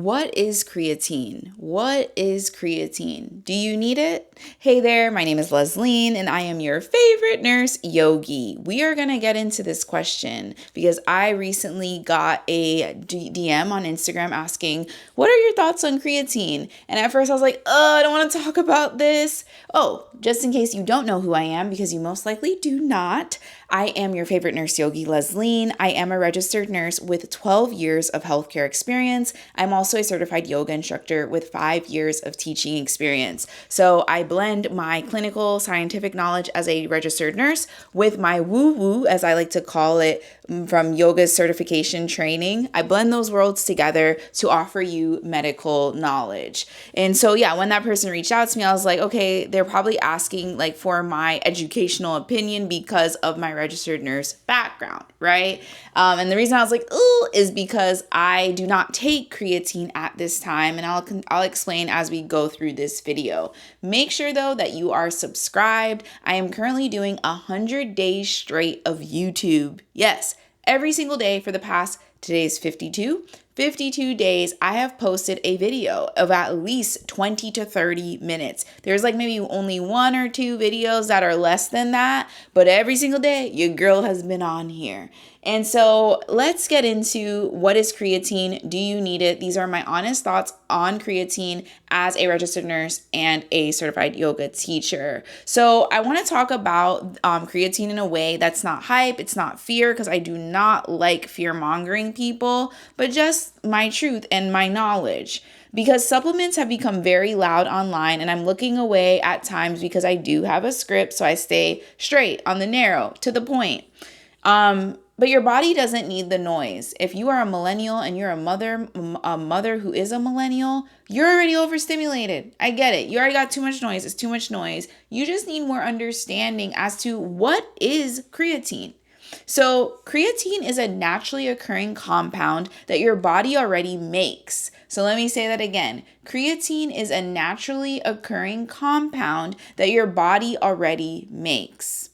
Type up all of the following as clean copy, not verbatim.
What is creatine? What is creatine? Do you need it? Hey there, my name is Lesline and I am your favorite nurse yogi. We are going to get into this question because I recently got a DM on Instagram asking, what are your thoughts on creatine? And at first I was like, I don't want to talk about this. Oh, just in case you don't know who I am, because you most likely do not, I am your favorite nurse yogi, Lesline. I am a registered nurse with 12 years of healthcare experience. I'm also a certified yoga instructor with 5 years of teaching experience. So I blend my clinical scientific knowledge as a registered nurse with my woo-woo, as I like to call it, from yoga certification training. I blend those worlds together to offer you medical knowledge. And so, yeah, when that person reached out to me, I was like, okay, they're probably asking like for my educational opinion because of my registered nurse background, right? And the reason I was like, ooh, is because I do not take creatine at this time, and I'll explain as we go through this video. Make sure though that you are subscribed. I am currently doing 100 days straight of YouTube. Yes, every single day for the past, today's 52 days, I have posted a video of at least 20 to 30 minutes. There's like maybe only one or two videos that are less than that, but every single day, your girl has been on here. And so let's get into what is creatine. Do you need it? These are my honest thoughts on creatine as a registered nurse and a certified yoga teacher. So I want to talk about creatine in a way that's not hype. It's not fear, because I do not like fear mongering people, but just my truth and my knowledge. Because supplements have become very loud online, and I'm looking away at times because I do have a script, so I stay straight on the narrow, to the point. But your body doesn't need the noise. If you are a millennial and you're a mother who is a millennial, you're already overstimulated. I get it. You already got too much noise. It's too much noise. You just need more understanding as to what is creatine. So creatine is a naturally occurring compound that your body already makes. So let me say that again. Creatine is a naturally occurring compound that your body already makes.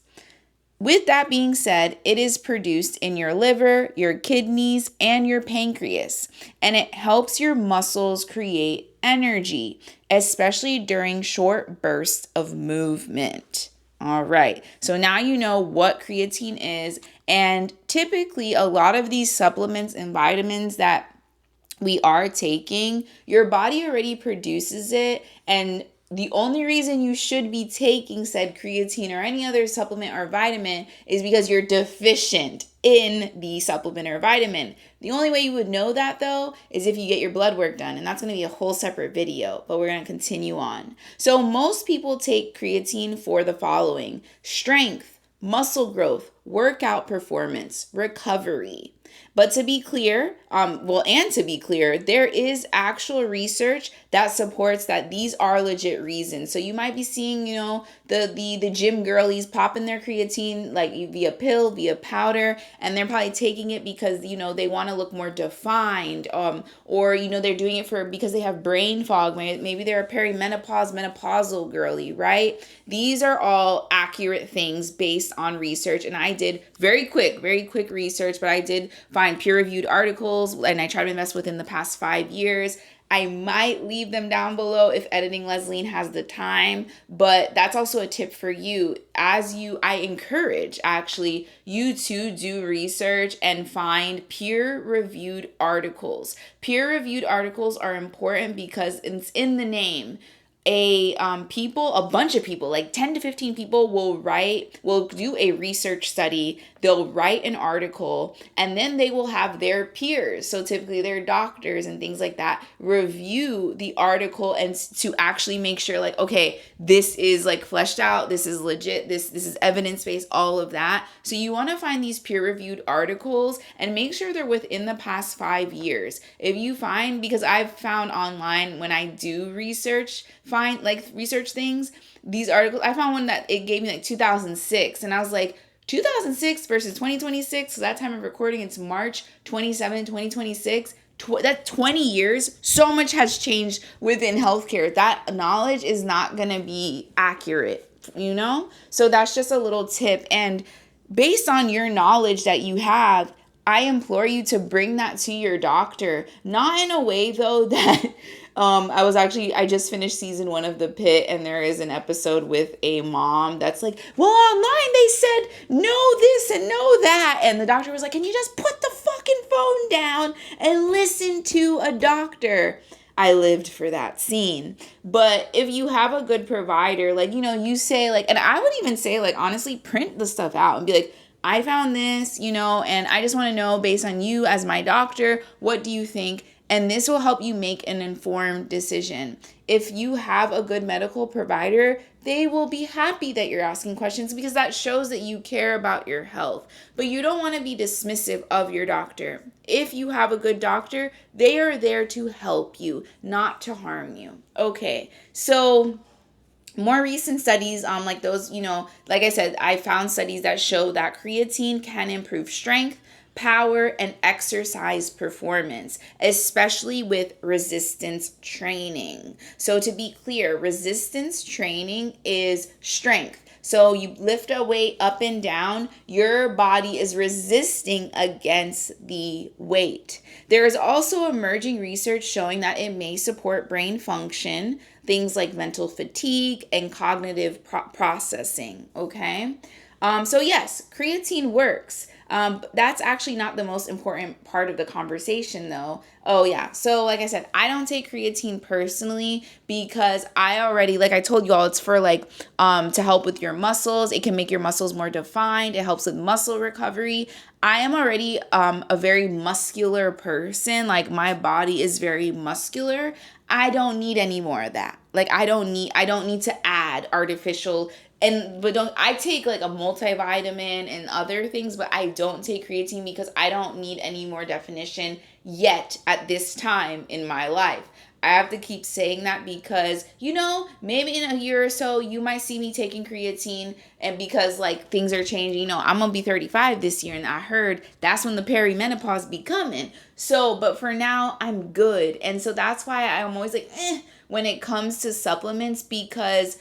With that being said, it is produced in your liver, your kidneys, and your pancreas, and it helps your muscles create energy, especially during short bursts of movement. All right, so now you know what creatine is, and typically a lot of these supplements and vitamins that we are taking, your body already produces it, and the only reason you should be taking said creatine or any other supplement or vitamin is because you're deficient in the supplement or vitamin. The only way you would know that though is if you get your blood work done, and that's going to be a whole separate video, but we're going to continue on. So most people take creatine for the following: strength, muscle growth, workout performance, recovery. But to be clear, there is actual research that supports that these are legit reasons. So you might be seeing, the gym girlies popping their creatine like via pill, via powder, and they're probably taking it because, they want to look more defined, or, they're doing it because they have brain fog. Maybe they're a perimenopause, menopausal girly, right? These are all accurate things based on research. And I did very quick research, but I did find peer-reviewed articles, and I try to invest within the past 5 years. I might leave them down below if Editing Lesline has the time, but that's also a tip for you. I encourage actually you to do research and find peer-reviewed articles. Peer-reviewed articles are important because it's in the name. A bunch of people, like 10 to 15 people will do a research study. They'll write an article, and then they will have their peers, so typically their doctors and things like that, review the article and to actually make sure like, okay, this is like fleshed out, this is legit, this is evidence-based, all of that. So you want to find these peer-reviewed articles and make sure they're within the past 5 years. If you find, because I've found online when I do research things, these articles, I found one that it gave me like 2006, and I was like, 2006 versus 2026, so that time of recording, it's March 27, 2026, that 20 years, so much has changed within healthcare. That knowledge is not going to be accurate, So that's just a little tip, and based on your knowledge that you have, I implore you to bring that to your doctor. Not in a way though that I just finished season 1 of The Pit, and there is an episode with a mom that's like, well, online they said no this and no that. And the doctor was like, can you just put the fucking phone down and listen to a doctor? I lived for that scene. But if you have a good provider, like, you say like, and I would even say like, honestly, print the stuff out and be like, I found this, and I just want to know based on you as my doctor, what do you think? And this will help you make an informed decision. If you have a good medical provider, they will be happy that you're asking questions because that shows that you care about your health. But you don't want to be dismissive of your doctor. If you have a good doctor, they are there to help you, not to harm you. Okay, so more recent studies like those, like I said, I found studies that show that creatine can improve strength, power, and exercise performance, especially with resistance training. So to be clear, resistance training is strength. So you lift a weight up and down, your body is resisting against the weight. There is also emerging research showing that it may support brain function, things like mental fatigue and cognitive processing, okay? So yes, creatine works. That's actually not the most important part of the conversation though. Oh yeah. So like I said, I don't take creatine personally because I already, like I told you all, it's for like, to help with your muscles. It can make your muscles more defined. It helps with muscle recovery. I am already, a very muscular person. Like my body is very muscular. I don't need any more of that. Like I don't need to add artificial. I take like a multivitamin and other things, but I don't take creatine because I don't need any more definition yet at this time in my life. I have to keep saying that because, maybe in a year or so, you might see me taking creatine, and because like things are changing, I'm going to be 35 this year, and I heard that's when the perimenopause be coming. So, but for now, I'm good. And so that's why I'm always like, when it comes to supplements, because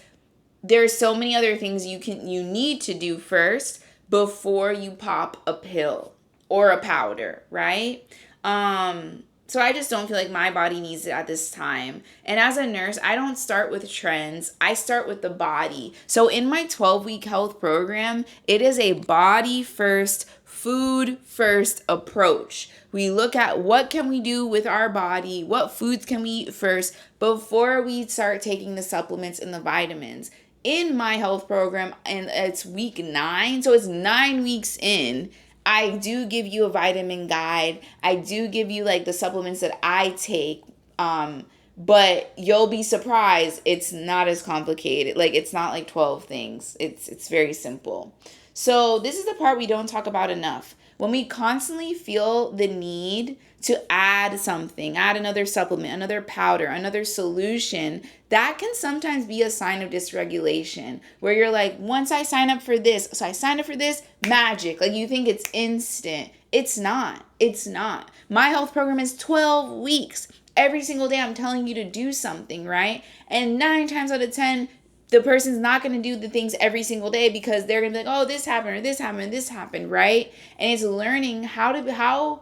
there's so many other things you need to do first before you pop a pill or a powder, right? So I just don't feel like my body needs it at this time. And as a nurse, I don't start with trends. I start with the body. So in my 12-week health program, it is a body first, food first approach. We look at what can we do with our body, what foods can we eat first before we start taking the supplements and the vitamins. In my health program, and it's week 9, so it's 9 weeks in, I do give you a vitamin guide. I do give you like the supplements that I take. But you'll be surprised, it's not as complicated. Like it's not like 12 things. It's very simple. So this is the part we don't talk about enough. When we constantly feel the need to add something, add another supplement, another powder, another solution, that can sometimes be a sign of dysregulation where you're like, once I sign up for this, so I signed up for this, magic. Like you think it's instant. It's not. It's not. My health program is 12 weeks. Every single day I'm telling you to do something, right? And 9 times out of 10, the person's not going to do the things every single day because they're going to be like, oh, this happened or this happened, this happened, right? And it's learning how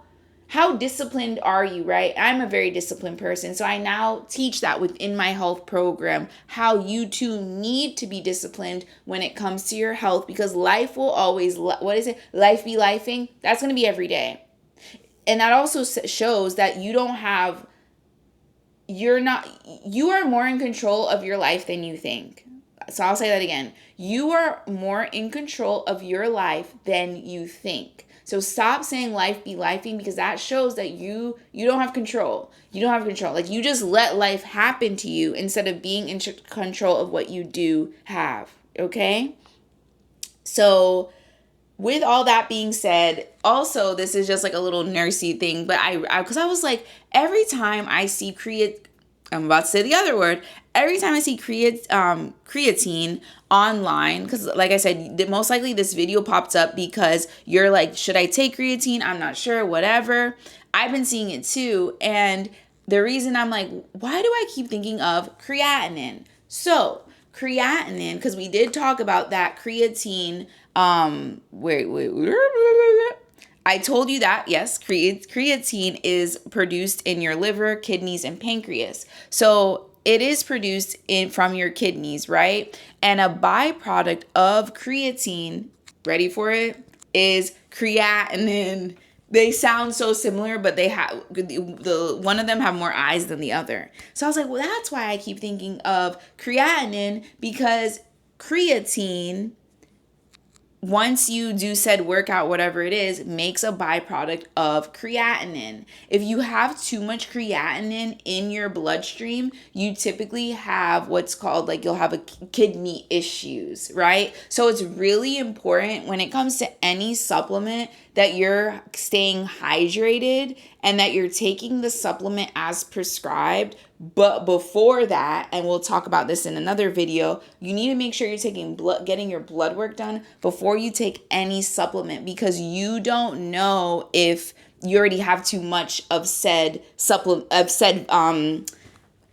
disciplined are you, right? I'm a very disciplined person. So I now teach that within my health program, how you too need to be disciplined when it comes to your health, because life will always, life be lifing. That's going to be every day. And that also shows that you are more in control of your life than you think. So I'll say that again. You are more in control of your life than you think. So stop saying life be lifing, because that shows that you don't have control. You don't have control. Like you just let life happen to you instead of being in control of what you do have. Okay? So with all that being said, also this is just like a little nursey thing, but because I was like, every time I see I'm about to say the other word. Every time I see creatine online, because like I said, most likely this video popped up because you're like, should I take creatine? I'm not sure, whatever. I've been seeing it too. And the reason I'm like, why do I keep thinking of creatinine? So creatinine, because we did talk about that creatine, I told you that, yes, creatine is produced in your liver, kidneys, and pancreas. So it is produced from your kidneys, right? And a byproduct of creatine, ready for it, is creatinine. They sound so similar, but they have the one of them have more eyes than the other. So I was like, well, that's why I keep thinking of creatinine, because creatine, once you do said workout, whatever it is, makes a byproduct of creatinine. If you have too much creatinine in your bloodstream, you typically have what's called, like, you'll have a kidney issues, right? So it's really important when it comes to any supplement that you're staying hydrated and that you're taking the supplement as prescribed. But before that, and we'll talk about this in another video, you need to make sure you're getting your blood work done before you take any supplement, because you don't know if you already have too much of said supplement,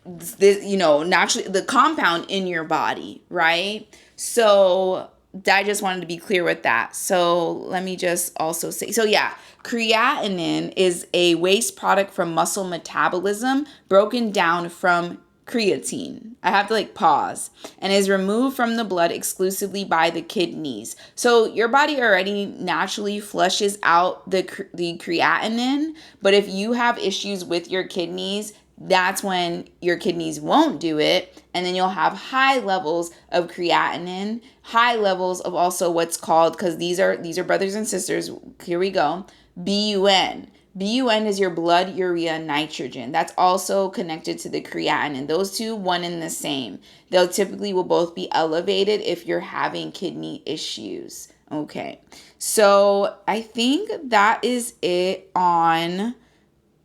naturally the compound in your body, right? So I just wanted to be clear with that. So let me just also say, so yeah, creatinine is a waste product from muscle metabolism broken down from creatine. I have to pause. And is removed from the blood exclusively by the kidneys. So your body already naturally flushes out the creatinine, but if you have issues with your kidneys, that's when your kidneys won't do it, and then you'll have high levels of creatinine, high levels of also what's called, because these are brothers and sisters, here we go, BUN. BUN is your blood urea nitrogen. That's also connected to the creatinine. Those two, one and the same. They'll typically will both be elevated if you're having kidney issues. Okay, so I think that is it on...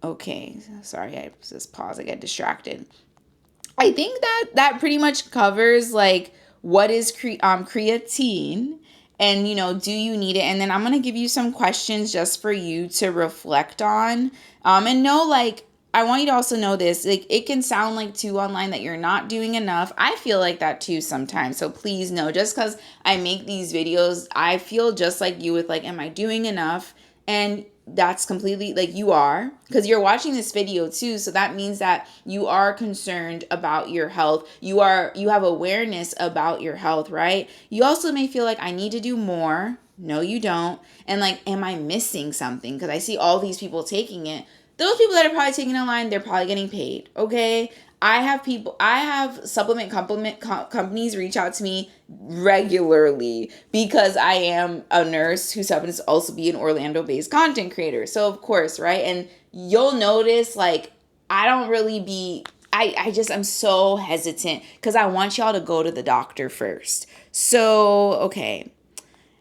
Okay, sorry, I just pause. I get distracted. I think that pretty much covers what is creatine, and do you need it? And then I'm gonna give you some questions just for you to reflect on. And know, I want you to also know this. It can sound like too online that you're not doing enough. I feel like that too sometimes. So please know, just because I make these videos, I feel just like you with am I doing enough? And that's completely you are, because you're watching this video too, so that means that you are concerned about your health. You have awareness about your health, right? You also may feel like I need to do more. No, you don't. And am I missing something? Because I see all these people taking it. Those people that are probably taking it online, they're probably getting paid. Okay, I have supplement companies reach out to me regularly because I am a nurse who happens to also be an Orlando-based content creator. So of course, right? And you'll notice I don't really be... I'm so hesitant because I want y'all to go to the doctor first. So, okay.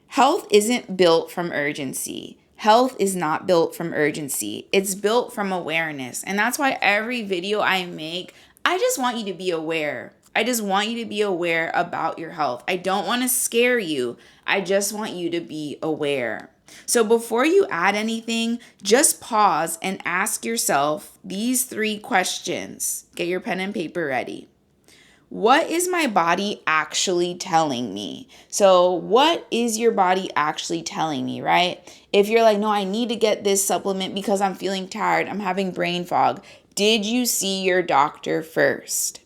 Health isn't built from urgency. Health is not built from urgency. It's built from awareness. And that's why every video I make, I just want you to be aware. I just want you to be aware about your health. I don't want to scare you. I just want you to be aware. So before you add anything, just pause and ask yourself these 3 questions. Get your pen and paper ready. What is my body actually telling me? So what is your body actually telling me, right? If you're no, I need to get this supplement because I'm feeling tired, I'm having brain fog. Did you see your doctor first?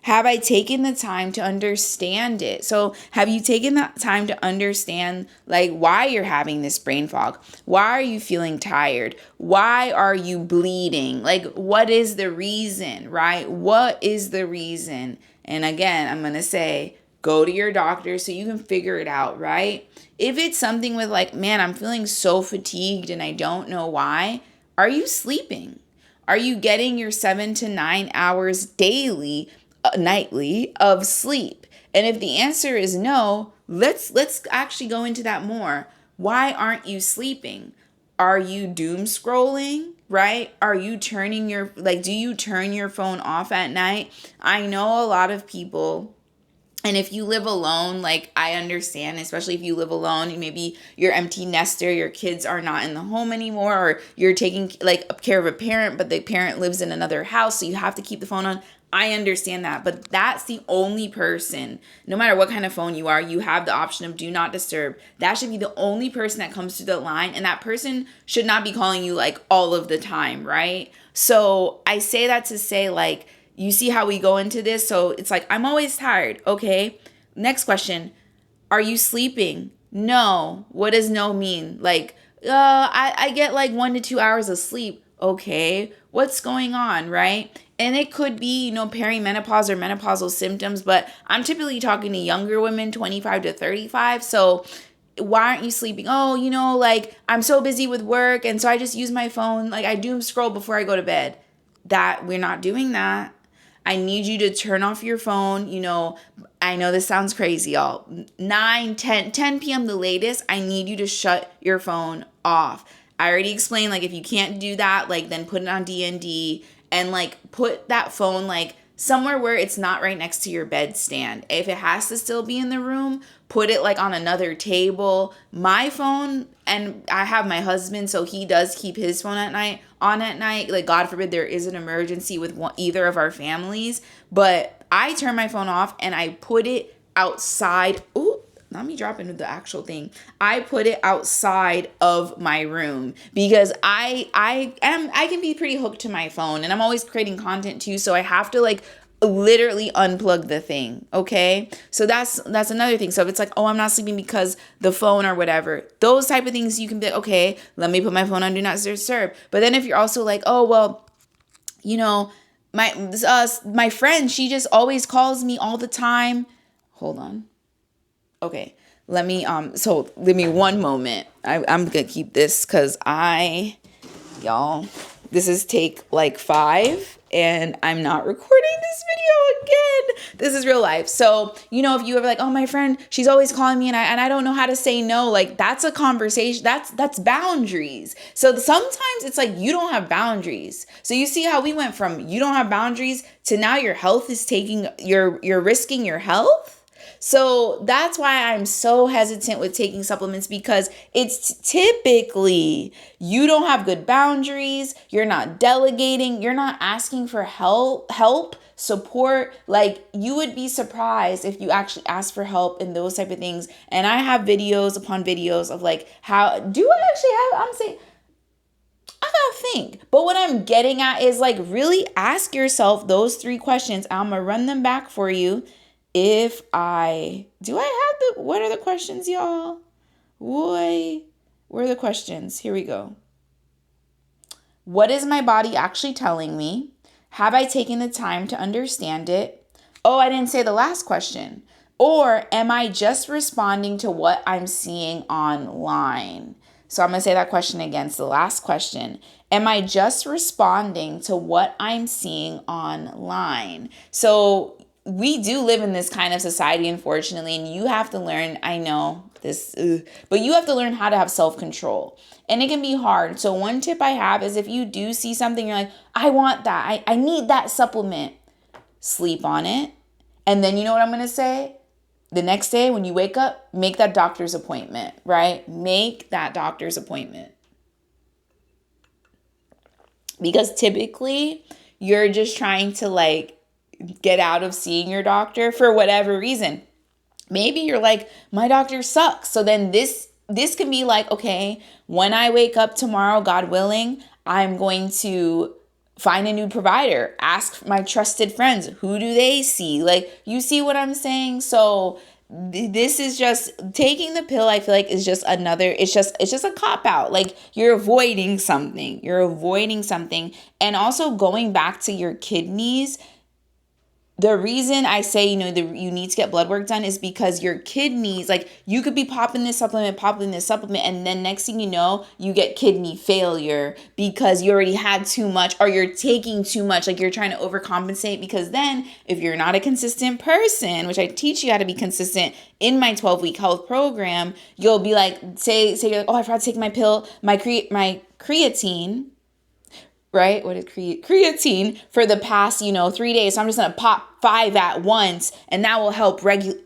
Have I taken the time to understand it? So have you taken the time to understand why you're having this brain fog? Why are you feeling tired? Why are you bleeding? What is the reason, right? What is the reason? And again, I'm going to say, go to your doctor so you can figure it out, right? If it's something with man, I'm feeling so fatigued and I don't know why, are you sleeping? Are you getting your 7 to 9 hours daily, nightly of sleep? And if the answer is no, let's actually go into that more. Why aren't you sleeping? Are you doom scrolling, right? Are you turning do you turn your phone off at night? I know a lot of people And if you live alone, like I understand, especially if you live alone, maybe you're empty nester, your kids are not in the home anymore, or you're taking like care of a parent, but the parent lives in another house, so you have to keep the phone on. I understand that, but that's the only person, no matter what kind of phone you are, you have the option of do not disturb. That should be the only person that comes to the line, and that person should not be calling you like all of the time, right? So I say that to say, like, you see how we go into this? So it's like, I'm always tired. Okay. Next question. Are you sleeping? No. What does no mean? Like, I get like 1 to 2 hours of sleep. Okay. What's going on? Right. And it could be, perimenopause or menopausal symptoms, but I'm typically talking to younger women, 25 to 35. So why aren't you sleeping? Oh, like I'm so busy with work. And so I just use my phone. Like I doom scroll before I go to bed. That we're not doing that. I need you to turn off your phone. I know this sounds crazy, y'all. 10 p.m. the latest, I need you to shut your phone off. I already explained, like, if you can't do that, like, then put it on D&D and, like, put that phone, like, somewhere where it's not right next to your bedstand. If it has to still be in the room, put it like on another table. My phone, and I have my husband, so he does keep his phone on at night. Like, God forbid there is an emergency with either of our families. But I turn my phone off and I put it outside. Ooh, not me dropping the actual thing. I put it outside of my room because I can be pretty hooked to my phone, and I'm always creating content too, so I have to like literally unplug the thing. Okay, so that's another thing. So if it's like, oh, I'm not sleeping because the phone or whatever, those type of things, you can be like, okay, let me put my phone on do not disturb. But then if you're also like, oh well, my friend, she just always calls me all the time. Hold on. Okay, let me give me one moment. I'm gonna keep this because y'all, this is take like 5 and I'm not recording this video again. This is real life. So, if you ever like, oh, my friend, she's always calling me and I don't know how to say no, like that's a conversation. That's boundaries. So sometimes it's like you don't have boundaries. So you see how we went from you don't have boundaries to now your health is you're risking your health. So that's why I'm so hesitant with taking supplements, because it's typically you don't have good boundaries. You're not delegating. You're not asking for help, support. Like, you would be surprised if you actually ask for help and those type of things. And I have videos upon videos of like, how do I actually have, I'm saying, I gotta think. But what I'm getting at is like, really ask yourself those 3 questions. I'm gonna run them back for you. What are the questions, y'all? Where are the questions? Here we go. What is my body actually telling me? Have I taken the time to understand it? Oh, I didn't say the last question. Or am I just responding to what I'm seeing online? So I'm going to say that question again. It's the last question. Am I just responding to what I'm seeing online? So we do live in this kind of society, unfortunately, and you have to learn, I know this, but you have to learn how to have self-control. And it can be hard. So one tip I have is, if you do see something, you're like, I want that. I need that supplement. Sleep on it. And then you know what I'm going to say? The next day when you wake up, make that doctor's appointment, right? Make that doctor's appointment. Because typically you're just trying to like get out of seeing your doctor for whatever reason. Maybe you're like, my doctor sucks. So then this can be like, okay, when I wake up tomorrow, God willing, I'm going to find a new provider. Ask my trusted friends, who do they see? Like, you see what I'm saying? So this is just taking the pill. I feel like is just another, it's just a cop out. Like, you're avoiding something. And also going back to your kidneys. The reason I say, you need to get blood work done is because your kidneys, like, you could be popping this supplement, and then next thing you know, you get kidney failure because you already had too much, or you're taking too much, like you're trying to overcompensate. Because then if you're not a consistent person, which I teach you how to be consistent in my 12-week health program, you'll be like, say you're like, oh, I forgot to take my pill, my creatine. right? What is creatine for the past, 3 days. So I'm just going to pop 5 at once, and that will help regulate.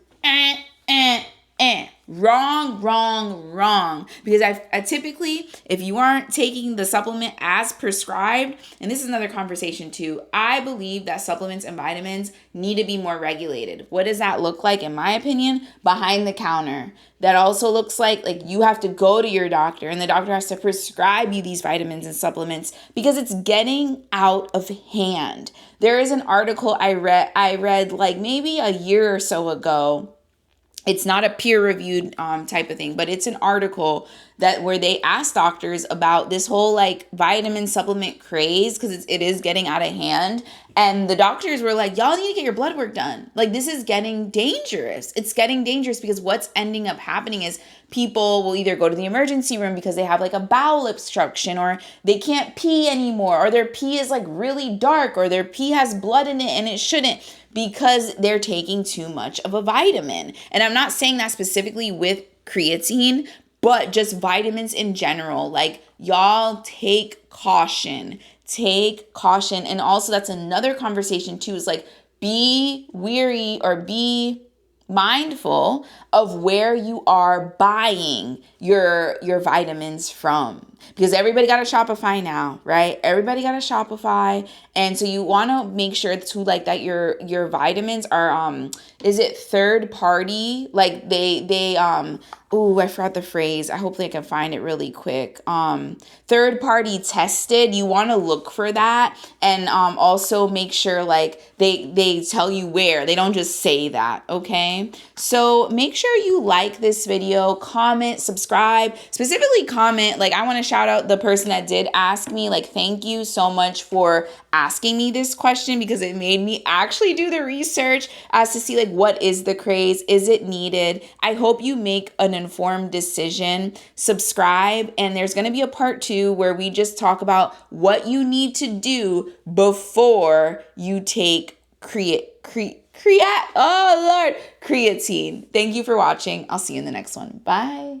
Wrong. Because I typically, if you aren't taking the supplement as prescribed, and this is another conversation too, I believe that supplements and vitamins need to be more regulated. What does that look like, in my opinion? Behind the counter. That also looks like you have to go to your doctor, and the doctor has to prescribe you these vitamins and supplements because it's getting out of hand. There is an article I read like maybe a year or so ago. It's not a peer-reviewed type of thing, but it's an article where they asked doctors about this whole vitamin supplement craze, because it is getting out of hand. And the doctors were like, y'all need to get your blood work done. This is getting dangerous. It's getting dangerous because what's ending up happening is people will either go to the emergency room because they have a bowel obstruction, or they can't pee anymore, or their pee is really dark, or their pee has blood in it and it shouldn't, because they're taking too much of a vitamin. And I'm not saying that specifically with creatine, but just vitamins in general. Y'all take caution. And also that's another conversation too, is be weary or be mindful of where you are buying your vitamins from, because everybody got a Shopify now, right? Everybody got a Shopify, and so you want to make sure too that your vitamins are is it third party? I forgot the phrase. Hopefully I can find it really quick. Third party tested. You want to look for that, and also make sure they tell you where. They don't just say that, okay? So make sure you like this video, comment, subscribe, specifically comment. I want to shout out the person that did ask me. Thank you so much for asking me this question, because it made me actually do the research as to see what is the craze, is it needed. I hope you make an informed decision. Subscribe, and there's going to be a part 2 where we just talk about what you need to do before you take creatine. Thank you for watching. I'll see you in the next one. Bye.